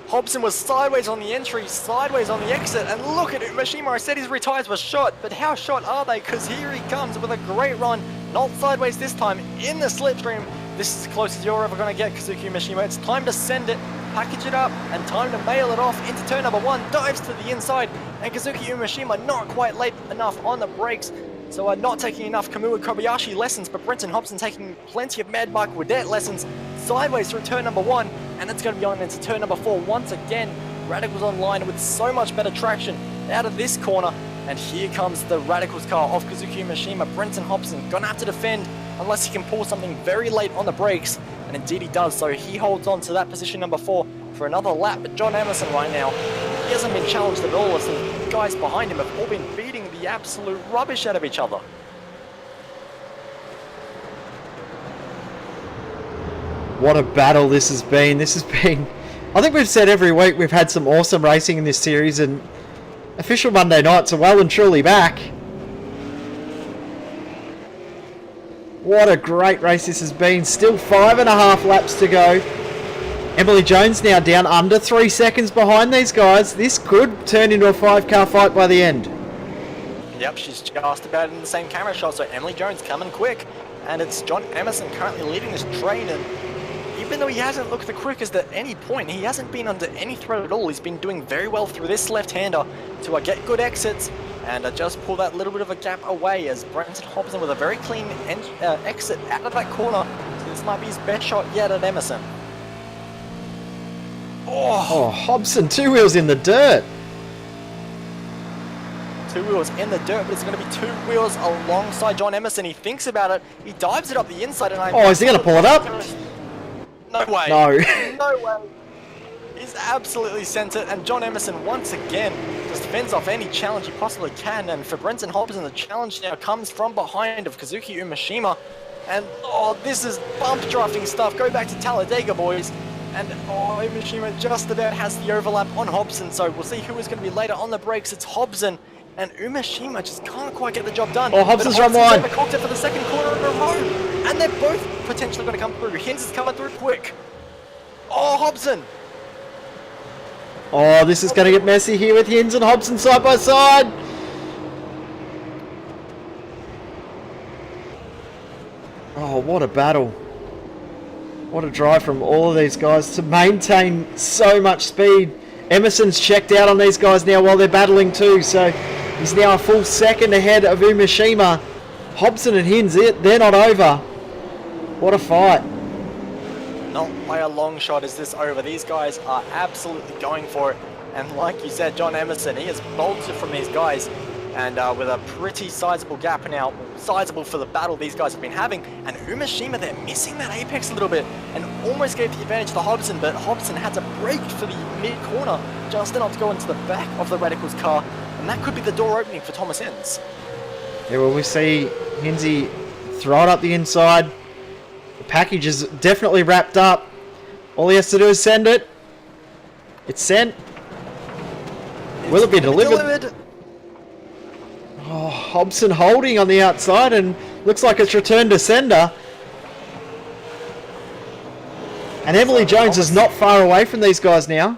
Hobson was sideways on the entry, sideways on the exit, and look at Umashima. I said his rear tyres were shot, but how shot are they? Because here he comes with a great run, not sideways this time, in the slipstream. This is as close as you're ever going to get, Kazuki Umashima. It's time to send it, package it up, and time to mail it off into turn number 1. Dives to the inside, and Kazuki Umashima not quite late enough on the brakes. So not taking enough Kamui Kobayashi lessons, but Brenton Hobson taking plenty of Mad Mike Widette lessons sideways through turn number 1, and it's going to be on into turn number 4 once again. Radicals Online with so much better traction out of this corner, and here comes the Radicals car of Kazuki Umashima. Brenton Hobson gonna have to defend unless he can pull something very late on the brakes, and indeed he does, so he holds on to that position number 4 for another lap. But John Emerson right now, he hasn't been challenged at all, as the guys behind him have all been beating the absolute rubbish out of each other. What a battle this has been. This has been I think we've said every week we've had some awesome racing in this series, and official Monday nights are well and truly back. What a great race this has been. Still 5.5 laps to go. Emily Jones now down under 3 seconds behind these guys. This could turn into a 5-car fight by the end. Yep, she's just about in the same camera shot, so Emily Jones coming quick. And it's John Emerson currently leading this train, and even though he hasn't looked the quickest at any point, he hasn't been under any threat at all. He's been doing very well through this left-hander to get good exits and just pull that little bit of a gap away as Brenton Hobson with a very clean exit out of that corner. So this might be his best shot yet at Emerson. Oh, Hobson, 2 wheels in the dirt. 2 wheels in the dirt, but it's going to be 2 wheels alongside John Emerson. He thinks about it. He dives it up the inside, and is he going to pull it up? No way. No. No way. He's absolutely sent it, and John Emerson once again just fends off any challenge he possibly can. And for Brenton Hobson, the challenge now comes from behind of Kazuki Umeshima. And this is bump drafting stuff. Go back to Talladega, boys. And Umeshima just about has the overlap on Hobson, so we'll see who is going to be later on the brakes. It's Hobson, and Umeshima just can't quite get the job done. Hobson's run wide. But Hobson's for the second quarter in a row, and they're both potentially going to come through. Hinz is coming through quick. Hobson. This is going to get messy here with Hinz and Hobson side by side. What a battle. What a drive from all of these guys to maintain so much speed. Emerson's checked out on these guys now while they're battling too, so he's now a full second ahead of Umeshima. Hobson and Hinz, they're not over. What a fight. Not by a long shot is this over. These guys are absolutely going for it. And like you said, John Emerson, he has bolted from these guys. And with a pretty sizable gap now, sizable for the battle these guys have been having. And Umeshima, they're missing that apex a little bit and almost gave the advantage to Hobson, but Hobson had to brake for the mid-corner just enough to go into the back of the Radicals car. And that could be the door opening for Thomas Hinz. Yeah, well, we see Hinzy throw it up the inside. The package is definitely wrapped up. All he has to do is send it. It's sent. Will it be delivered? Hobson holding on the outside, and looks like it's returned to sender. And Emily Jones is not far away from these guys now.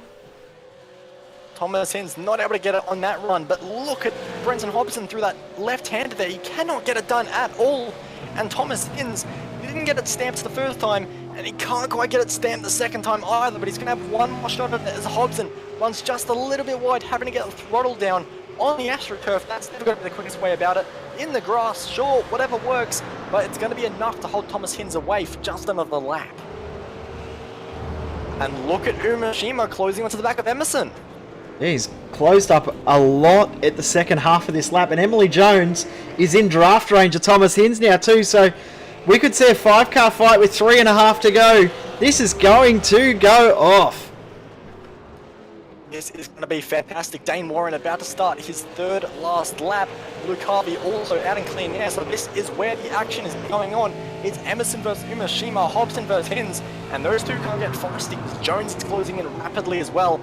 Thomas Hinz not able to get it on that run, but look at Brenton Hobson through that left-hander there. He cannot get it done at all. And Thomas Hinz, he didn't get it stamped the first time, and he can't quite get it stamped the second time either, but he's going to have one more shot at it as Hobson runs just a little bit wide, having to get the throttle down on the AstroTurf. That's never going to be the quickest way about it. In the grass, sure, whatever works, but it's going to be enough to hold Thomas Hinz away for just another lap. And look at Umeshima closing onto the back of Emerson. Yeah, he's closed up a lot at the second half of this lap, and Emily Jones is in draft range of Thomas Hinz now too, so we could see a 5-car fight with 3.5 to go. This is going to go off. This is going to be fantastic. Dane Warren about to start his third last lap. Luke Harvey also out and clean now. So this is where the action is going on. It's Emerson versus Umeshima, Hobson versus Hinz. And those two can't get feisty because Jones is closing in rapidly as well.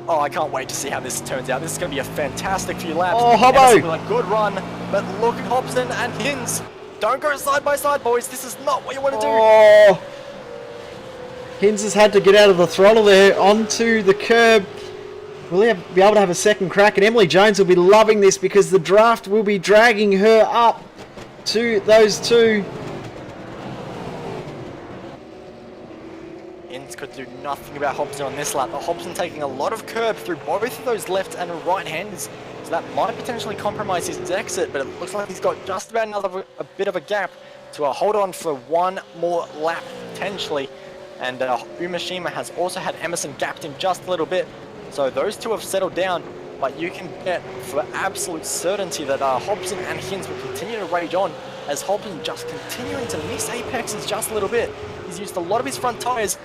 I can't wait to see how this turns out. This is going to be a fantastic few laps. Hobbo! Emerson with a good run. But look at Hobson and Hinz. Don't go side by side, boys. This is not what you want to do. Hinz has had to get out of the throttle there onto the curb. Will he be able to have a second crack? And Emily Jones will be loving this because the draft will be dragging her up to those two. Hinz could do nothing about Hobson on this lap, but Hobson taking a lot of curb through both of those left and right handers, so that might potentially compromise his exit, but it looks like he's got just about a bit of a gap to hold on for one more lap potentially. And Umeshima has also had Emerson gapped him just a little bit. So those two have settled down, but you can bet for absolute certainty that Hobson and Hinz will continue to rage on, as Hobson just continuing to miss apexes just a little bit. He's used a lot of his front tyres.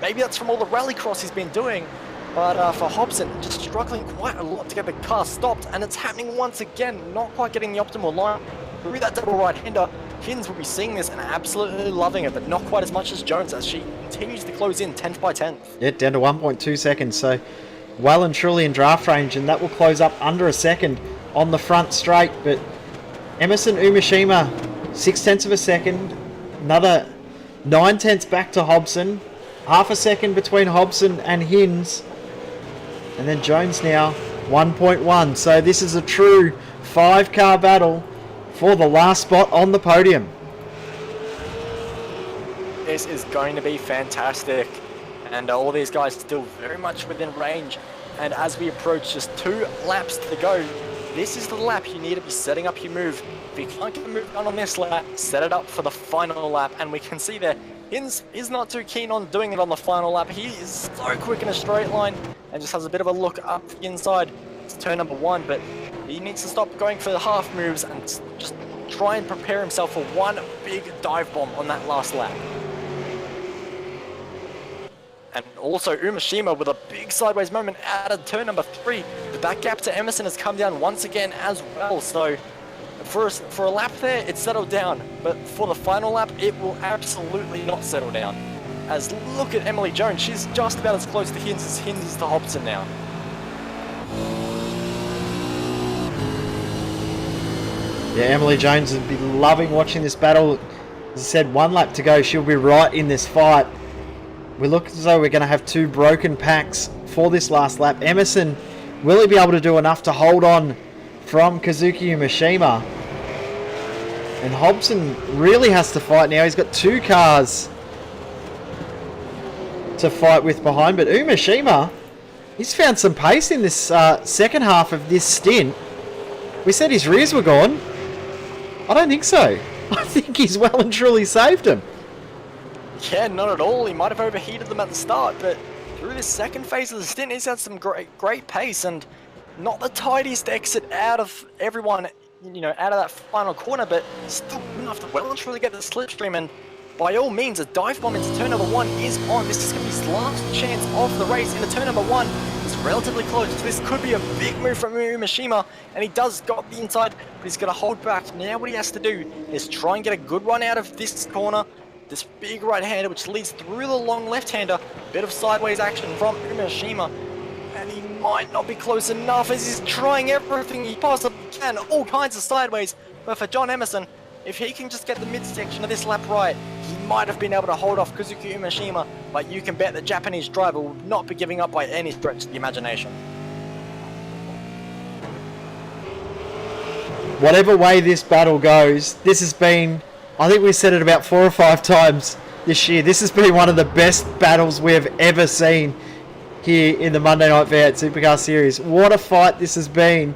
Maybe that's from all the rallycross he's been doing, but for Hobson, just struggling quite a lot to get the car stopped, and it's happening once again, not quite getting the optimal line through that double right-hander. Hinds will be seeing this and absolutely loving it, but not quite as much as Jones as she continues to close in 10th by 10th. Yeah, down to 1.2 seconds, so well and truly in draft range, and that will close up under a second on the front straight. But Emerson Umeshima, 0.6 of a second, another 0.9 back to Hobson, half a second between Hobson and Hinds, and then Jones now 1.1. So this is a true 5-car battle for the last spot on the podium. This is going to be fantastic, and all these guys still very much within range. And as we approach just 2 laps to go, this is the lap you need to be setting up your move. If you can't get a move done on this lap, set it up for the final lap. And we can see there, Hinds is not too keen on doing it on the final lap. He is so quick in a straight line and just has a bit of a look up the inside. It's turn number 1, but he needs to stop going for the half moves and just try and prepare himself for one big dive bomb on that last lap. And also Umeshima with a big sideways moment out of turn number 3. But that gap to Emerson has come down once again as well. So for a lap there, it settled down. But for the final lap, it will absolutely not settle down. As look at Emily Jones, she's just about as close to Hinds as Hinds is to Hobson now. Yeah, Emily Jones would be loving watching this battle. As I said, 1 lap to go. She'll be right in this fight. We look as though we're going to have 2 broken packs for this last lap. Emerson, will he be able to do enough to hold on from Kazuki Umeshima? And Hobson really has to fight now. He's got 2 cars to fight with behind. But Umeshima, he's found some pace in this second half of this stint. We said his rears were gone. I don't think so. I think he's well and truly saved him. Yeah, not at all. He might have overheated them at the start, but through this second phase of the stint, he's had some great pace and not the tidiest exit out of everyone, you know, out of that final corner, but still good enough to well and truly get the slipstream. And by all means, a dive bomb into turn number 1 is on. This is going to be his last chance of the race into turn number 1. It's relatively close. This could be a big move from Umeshima, and he does got the inside, but he's going to hold back. Now what he has to do is try and get a good run out of this corner. This big right-hander, which leads through the long left-hander. Bit of sideways action from Umeshima. And he might not be close enough as he's trying everything he possibly can. All kinds of sideways. But for John Emerson, if he can just get the midsection of this lap right, he might have been able to hold off Kazuki Umeshima. But you can bet the Japanese driver will not be giving up by any stretch of the imagination. Whatever way this battle goes, this has been... I think we said it about 4 or 5 times this year. This has been one of the best battles we have ever seen here in the Monday Night V8 Supercar Series. What a fight this has been.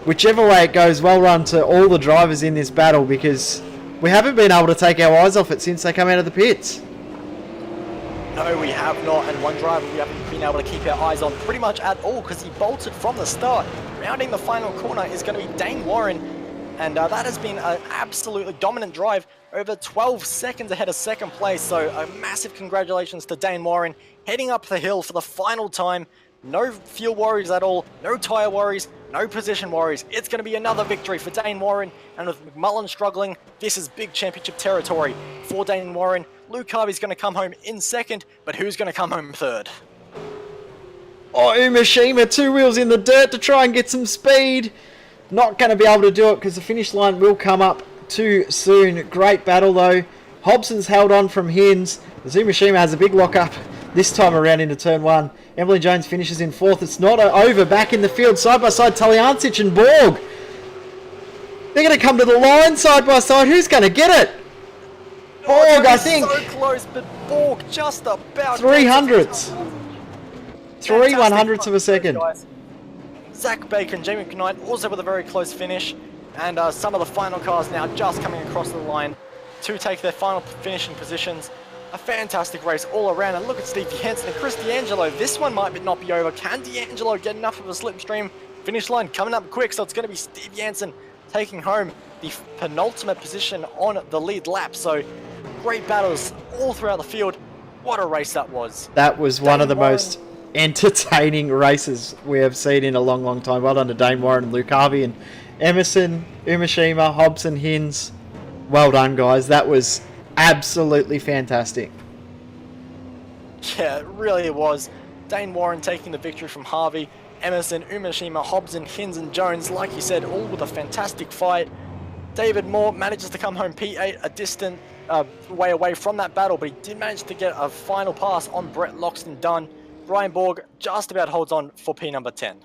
Whichever way it goes, well run to all the drivers in this battle, because we haven't been able to take our eyes off it since they come out of the pits. No, we have not, and one driver we haven't been able to keep our eyes on pretty much at all because he bolted from the start. Rounding the final corner is going to be Dane Warren, and that has been an absolutely dominant drive, over 12 seconds ahead of second place. So a massive congratulations to Dane Warren, heading up the hill for the final time. No fuel worries at all, no tyre worries, no position worries. It's going to be another victory for Dane Warren, and with McMullen struggling, this is big championship territory for Dane Warren. Luke Harvey's going to come home in second, but who's going to come home third? Oh, Umeshima, 2 wheels in the dirt to try and get some speed. Not going to be able to do it because the finish line will come up too soon. Great battle though. Hobson's held on from Hinds. Umeshima has a big lock-up this time around into turn 1. Emily Jones finishes in 4th. It's not over. Back in the field, side by side, Talyancic and Borg. They're going to come to the line side by side. Who's going to get it? Borg, I think. So close, but Borg just about 300ths. 3 100ths of a second. Zach Bacon, Jamie McKnight also with a very close finish, and some of the final cars now just coming across the line to take their final finishing positions. A fantastic race all around, and look at Steve Jansen and Chris D'Angelo. This one might not be over. Can D'Angelo get enough of a slipstream? Finish line coming up quick, so it's going to be Steve Jansen taking home the penultimate position on the lead lap. So great battles all throughout the field. What a race that was. That was one of the most entertaining races we have seen in a long, long time. Well done to Dane Warren and Luke Harvey and Emerson, Umeshima, Hobson, Hinds. well done, guys. That was absolutely fantastic. Yeah, it really was. Dane Warren taking the victory from Harvey, Emerson, Umeshima, Hobson, Hins and Jones, like you said, all with a fantastic fight. David Moore manages to come home P8, a distant way away from that battle, but he did manage to get a final pass on Brett Loxton Dunn. Brian Borg just about holds on for P number 10.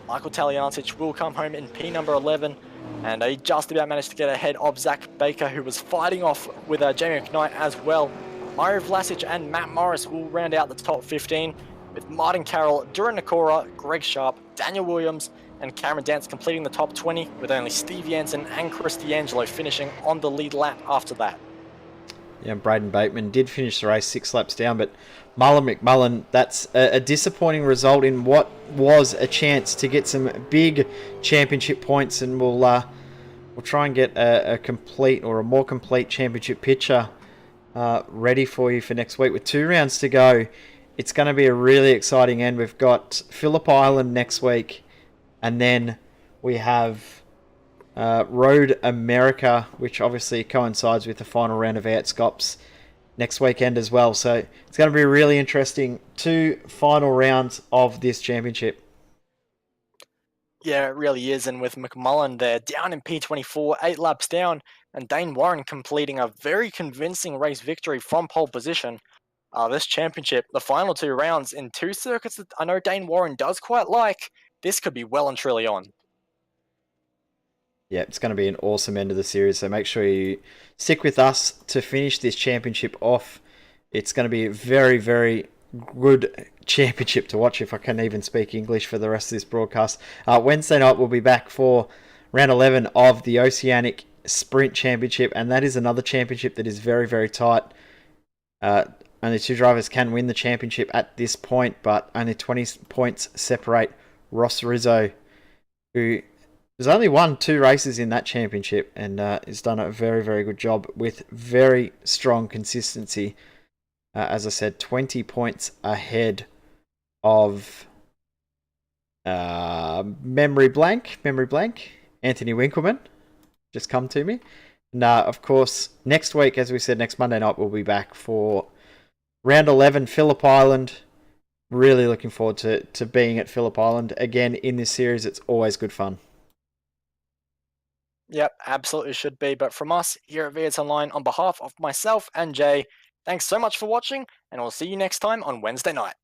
Michael Taliancic will come home in P number 11, and he just about managed to get ahead of Zach Baker, who was fighting off with Jamie McKnight as well. Mario Vlasic and Matt Morris will round out the top 15, with Martin Carroll, Duran Nakora, Greg Sharp, Daniel Williams, and Cameron Dance completing the top 20, with only Steve Jansen and Chris D'Angelo finishing on the lead lap after that. Yeah, Braden Bateman did finish the race 6 laps down, but Mullen McMullen, that's a disappointing result in what was a chance to get some big championship points, and we'll try and get a complete or a more complete championship picture ready for you for next week with 2 rounds to go. It's going to be a really exciting end. We've got Phillip Island next week, and then we have Road America, which obviously coincides with the final round of Outscops next weekend as well. So it's going to be really interesting 2 final rounds of this championship. Yeah, it really is. And with McMullen there down in P24, 8 laps down, and Dane Warren completing a very convincing race victory from pole position. This championship, the final 2 rounds in 2 circuits that I know Dane Warren does quite like, this could be well and truly on. Yeah, it's going to be an awesome end of the series, so make sure you stick with us to finish this championship off. It's going to be a very, very good championship to watch, if I can even speak English for the rest of this broadcast. Wednesday night we'll be back for round 11 of the Oceanic Sprint Championship, and that is another championship that is very, very tight. Only 2 drivers can win the championship at this point, but only 20 points separate Ross Rizzo, who has only won 2 races in that championship and has done a very, very good job with very strong consistency. As I said, 20 points ahead of memory blank, Anthony Winkleman, just come to me. And of course, next week, as we said, next Monday night, we'll be back for round 11, Phillip Island. Really looking forward to being at Phillip Island again in this series. It's always good fun. Yep, absolutely should be. But from us here at VS Online, on behalf of myself and Jay, thanks so much for watching, and we'll see you next time on Wednesday night.